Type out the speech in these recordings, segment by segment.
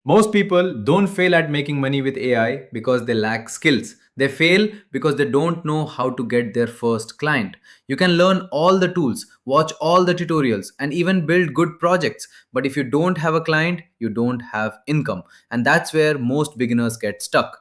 Most people don't fail at making money with AI because they lack skills. They fail because they don't know how to get their first client. You can learn all the tools, watch all the tutorials, and even build good projects. But if you don't have a client, you don't have income. And that's where most beginners get stuck.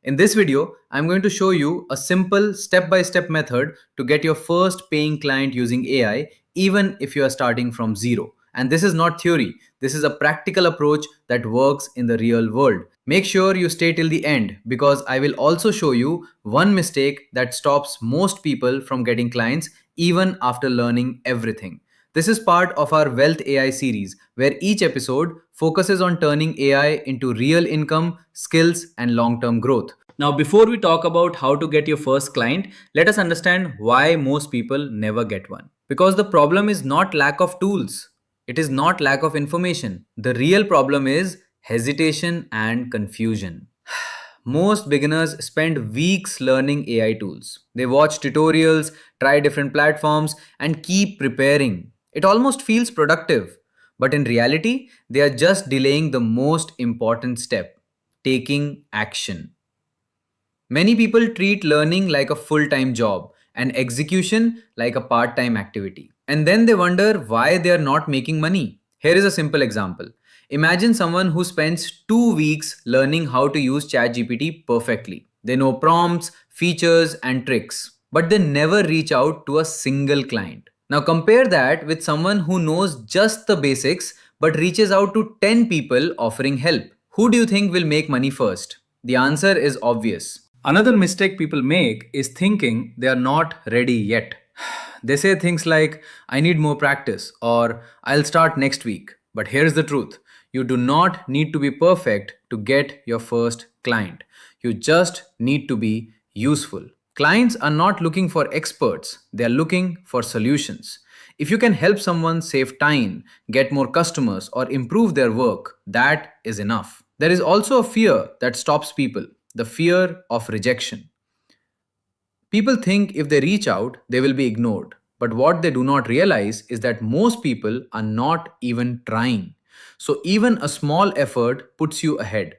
In this video, I'm going to show you a simple step-by-step method to get your first paying client using AI, even if you are starting from zero. And this is not theory, this is a practical approach that works in the real world. Make sure you stay till the end because I will also show you one mistake that stops most people from getting clients even after learning everything. This is part of our Wealth AI series, where each episode focuses on turning AI into real income, skills, and long term growth. Now, before we talk about how to get your first client, let us understand why most people never get one. Because the problem is not lack of tools, it is not lack of information. The real problem is hesitation and confusion. Most beginners spend weeks learning AI tools. They watch tutorials, try different platforms, and keep preparing. It almost feels productive. But in reality, they are just delaying the most important step, taking action. Many people treat learning like a full time job and execution like a part time activity. And then they wonder why they are not making money. Here is a simple example. Imagine someone who spends 2 weeks learning how to use ChatGPT perfectly. They know prompts, features, and tricks, but they never reach out to a single client. Now compare that with someone who knows just the basics but reaches out to 10 people offering help. Who do you think will make money first? The answer is obvious. Another mistake people make is thinking they are not ready yet. They say things like, I need more practice or I'll start next week. But here's the truth, you do not need to be perfect to get your first client. You just need to be useful. Clients are not looking for experts, they are looking for solutions. If you can help someone save time, get more customers, or improve their work, that is enough. There is also a fear that stops people, the fear of rejection. People think if they reach out, they will be ignored. But what they do not realize is that most people are not even trying. So, even a small effort puts you ahead.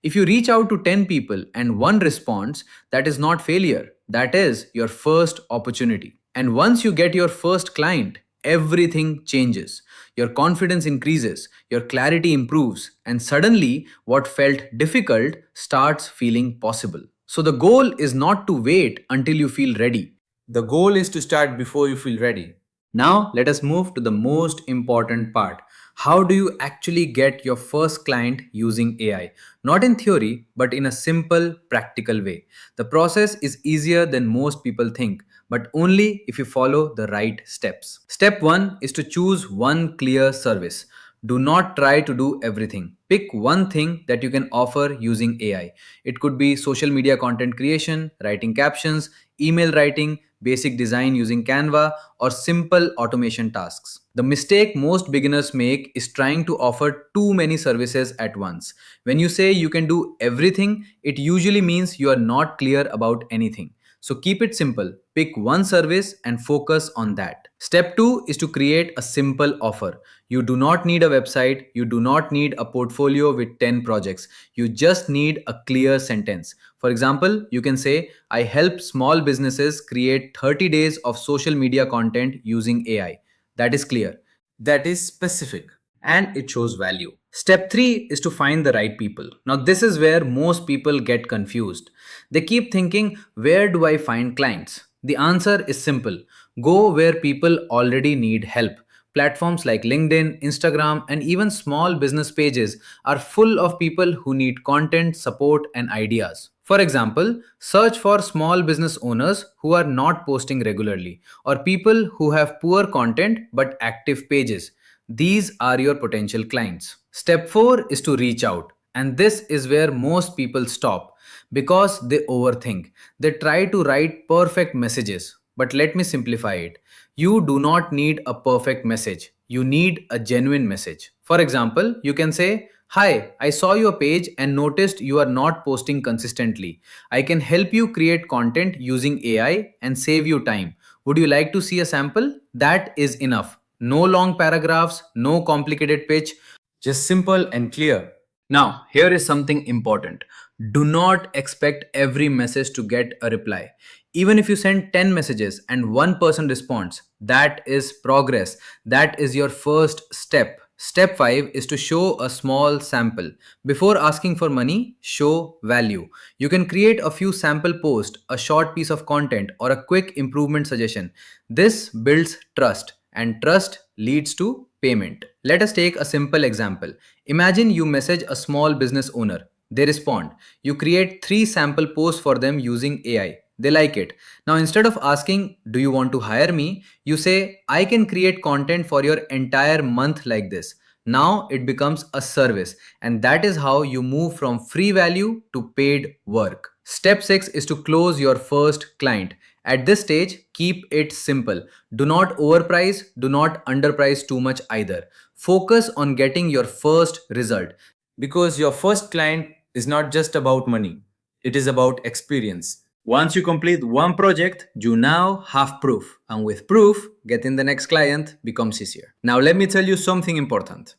If you reach out to 10 people and one responds, that is not failure. That is your first opportunity. And once you get your first client, everything changes. Your confidence increases, your clarity improves, and suddenly what felt difficult starts feeling possible. So the goal is not to wait until you feel ready. The goal is to start before you feel ready. Now, let us move to the most important part. How do you actually get your first client using AI? Not in theory, but in a simple, practical way. The process is easier than most people think, but only if you follow the right steps. Step 1 is to choose one clear service. Do not try to do everything. Pick one thing that you can offer using AI. It could be social media content creation, writing captions, email writing, basic design using Canva, or simple automation tasks. The mistake most beginners make is trying to offer too many services at once. When you say you can do everything, it usually means you are not clear about anything. So keep it simple. Pick one service and focus on that. Step 2 is to create a simple offer. You do not need a website, you do not need a portfolio with 10 projects. You just need a clear sentence. For example, you can say, I help small businesses create 30 days of social media content using AI. That is clear. That is specific. And it shows value. Step 3 is to find the right people. Now, this is where most people get confused. They keep thinking, where do I find clients? The answer is simple, go where people already need help. Platforms like LinkedIn, Instagram, and even small business pages are full of people who need content, support, and ideas. For example, search for small business owners who are not posting regularly, or people who have poor content but active pages. These are your potential clients. Step 4 is to reach out. And this is where most people stop because they overthink. They try to write perfect messages. But let me simplify it. You do not need a perfect message. You need a genuine message. For example, you can say, Hi, I saw your page and noticed you are not posting consistently. I can help you create content using AI and save you time. Would you like to see a sample? That is enough. No long paragraphs, no complicated pitch, just simple and clear. Now, here is something important. Do not expect every message to get a reply. Even if you send 10 messages and one person responds, that is progress. That is your first step. Step 5 is to show a small sample. Before asking for money, show value. You can create a few sample posts, a short piece of content, or a quick improvement suggestion. This builds trust, and trust leads to payment. Let us take a simple example. Imagine you message a small business owner. They respond. You create 3 sample posts for them using AI. They like it. Now, instead of asking, "Do you want to hire me?" you say, "I can create content for your entire month like this." Now it becomes a service, and that is how you move from free value to paid work. Step 6 is to close your first client. At this stage, keep it simple. Do not overprice, do not underprice too much either. Focus on getting your first result, because your first client is not just about money, it is about experience. Once you complete one project, you now have proof. And with proof, getting the next client becomes easier. Now, let me tell you something important.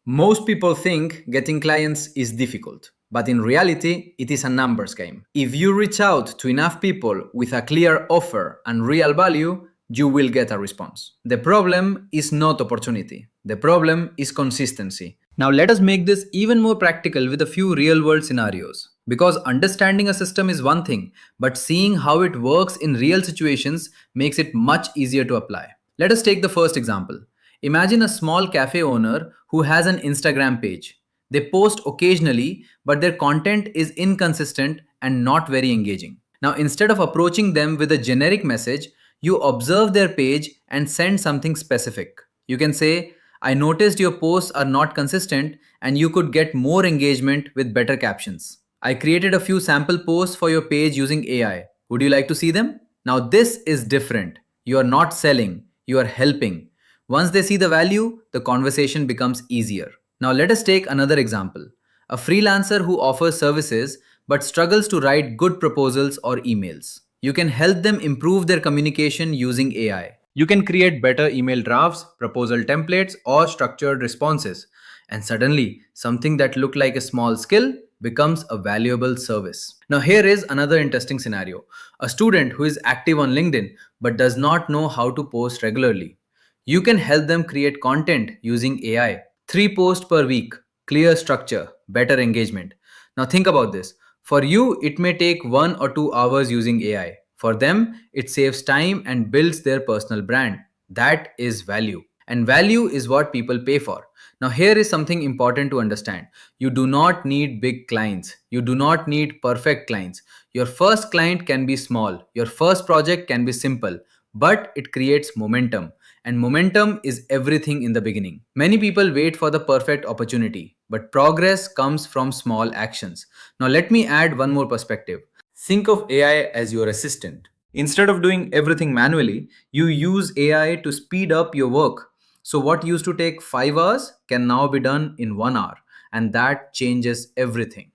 Most people think getting clients is difficult, but in reality, it is a numbers game. If you reach out to enough people with a clear offer and real value, you will get a response. The problem is not opportunity, the problem is consistency. Now, let us make this even more practical with a few real world scenarios. Because understanding a system is one thing, but seeing how it works in real situations makes it much easier to apply. Let us take the first example. Imagine a small cafe owner who has an Instagram page. They post occasionally, but their content is inconsistent and not very engaging. Now, instead of approaching them with a generic message, you observe their page and send something specific. You can say, "I noticed your posts are not consistent and you could get more engagement with better captions. I created a few sample posts for your page using AI. Would you like to see them?" Now, this is different. You are not selling, you are helping. Once they see the value, the conversation becomes easier. Now, let us take another example. A freelancer who offers services but struggles to write good proposals or emails. You can help them improve their communication using AI. You can create better email drafts, proposal templates, or structured responses. And suddenly, something that looked like a small skill becomes a valuable service. Now, here is another interesting scenario. A student who is active on LinkedIn but does not know how to post regularly. You can help them create content using AI. 3 posts per week, clear structure, better engagement. Now think about this. For you, it may take 1 or 2 hours using AI. For them, it saves time and builds their personal brand. That is value. And value is what people pay for. Now, here is something important to understand. You do not need big clients. You do not need perfect clients. Your first client can be small. Your first project can be simple, but it creates momentum. And momentum is everything in the beginning. Many people wait for the perfect opportunity, but progress comes from small actions. Now, let me add one more perspective. Think of AI as your assistant. Instead of doing everything manually, you use AI to speed up your work. So, what used to take 5 hours can now be done in 1 hour, and that changes everything.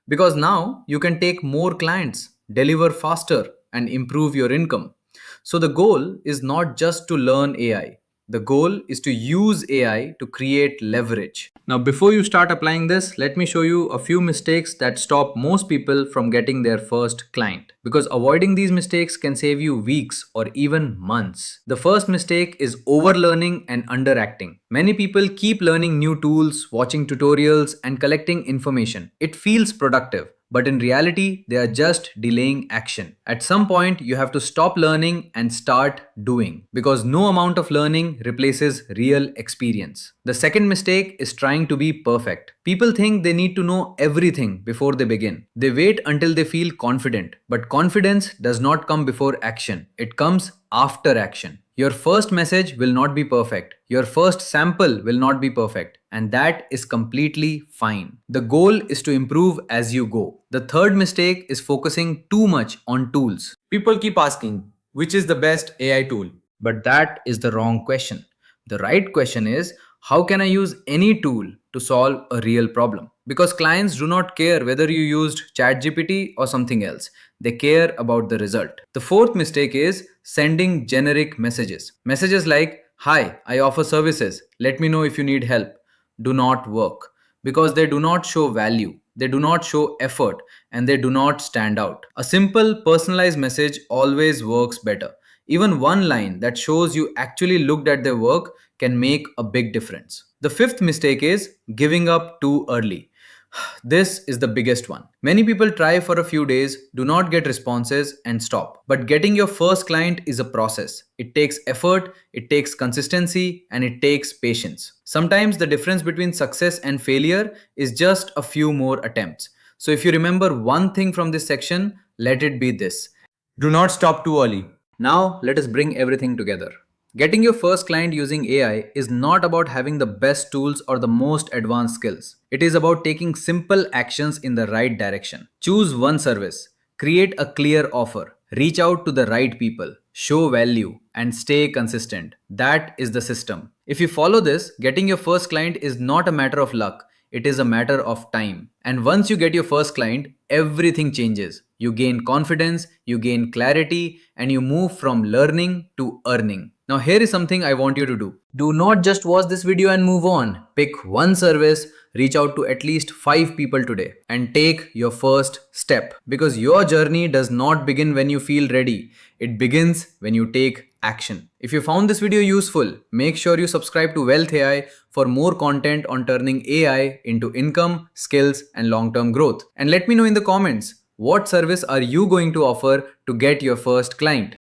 Because now you can take more clients, deliver faster, and improve your income. So the goal is not just to learn AI, the goal is to use AI to create leverage. Now, before you start applying this, let me show you a few mistakes that stop most people from getting their first client. Because avoiding these mistakes can save you weeks or even months. The first mistake is overlearning and underacting. Many people keep learning new tools, watching tutorials, and collecting information. It feels productive, but in reality, they are just delaying action. At some point, you have to stop learning and start doing, because no amount of learning replaces real experience. The second mistake is trying to be perfect. People think they need to know everything before they begin. They wait until they feel confident, but confidence does not come before action, it comes after action. Your first message will not be perfect. Your first sample will not be perfect. And that is completely fine. The goal is to improve as you go. The third mistake is focusing too much on tools. People keep asking, which is the best AI tool? But that is the wrong question. The right question is, how can I use any tool to solve a real problem? Because clients do not care whether you used ChatGPT or something else. They care about the result. The fourth mistake is sending generic messages. Messages like, "Hi, I offer services. Let me know if you need help," do not work. because they do not show value, they do not show effort, and they do not stand out. A simple personalized message always works better. Even one line that shows you actually looked at their work can make a big difference. The fifth mistake is giving up too early. This is the biggest one. Many people try for a few days, do not get responses, and stop. But getting your first client is a process. It takes effort, it takes consistency, and it takes patience. Sometimes the difference between success and failure is just a few more attempts. So if you remember one thing from this section, let it be this: do not stop too early. Now, let us bring everything together. Getting your first client using AI is not about having the best tools or the most advanced skills. It is about taking simple actions in the right direction. Choose one service, create a clear offer, reach out to the right people, show value, and stay consistent. That is the system. If you follow this, getting your first client is not a matter of luck. It is a matter of time. And once you get your first client, everything changes. You gain confidence, you gain clarity, and you move from learning to earning. Now, here is something I want you to do. Do not just watch this video and move on. Pick one service, reach out to at least 5 people today, and take your first step. Because your journey does not begin when you feel ready, it begins when you take action. If you found this video useful, make sure you subscribe to Wealth AI for more content on turning AI into income, skills, and long-term growth. And let me know in the comments, what service are you going to offer to get your first client?